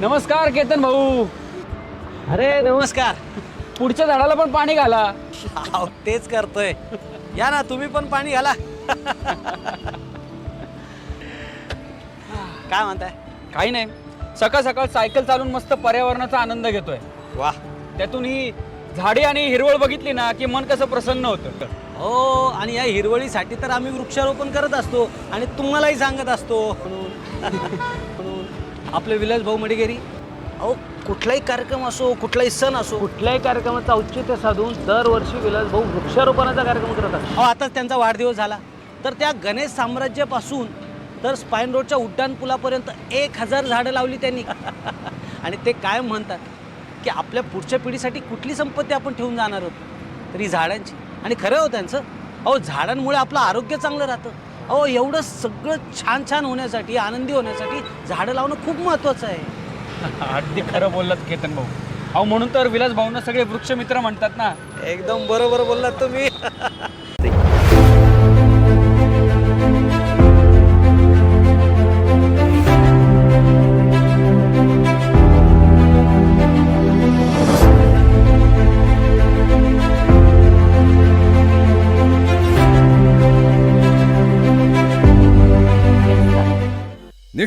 नमस्कार केतन भाऊ. अरे नमस्कार. पुढच्या झाडाला पण पाणी घाला. अहो, तेच करतोय. या ना तुम्ही पण पाणी घाला. काय म्हणताय? काही नाही, सकाळ सकाळ सायकल चालून मस्त पर्यावरणाचा आनंद घेतोय. वाह. त्यातून ही झाडी आणि हिरवळ बघितली ना की मन कसं प्रसन्न होतं. हो, आणि या हिरवळीसाठी तर आम्ही वृक्षारोपण करत असतो आणि तुम्हालाही सांगत असतो. म्हणून आपले विलास भाऊ मडिगेरी अहो कुठलाही कार्यक्रम असो, कुठलाही सण असो, कुठल्याही कार्यक्रमाचं औचित्य साधून दरवर्षी विलास भाऊ वृक्षारोपणाचा कार्यक्रम करत असतो. आताच त्यांचा वाढदिवस झाला तर त्या गणेश साम्राज्यापासून तर स्पाईन रोडच्या उड्डाणपुलापर्यंत 1000 झाडं लावली त्यांनी. आणि ते कायम म्हणतात की आपल्या पुढच्या पिढीसाठी कुठली संपत्ती आपण ठेवून जाणार आहोत तर ही झाडांची. आणि खरं हो त्यांचं. अहो झाडांमुळे आपलं आरोग्य चांगलं राहतं. अहो एवढं सगळं छान छान होण्यासाठी, आनंदी होण्यासाठी झाडं लावणं खूप महत्त्वाचं आहे. अगदी खरं बोललात केतन भाऊ. अहो म्हणून तर विलास भाऊंना सगळे वृक्षमित्र म्हणतात ना. एकदम बरोबर बोललात तुम्ही.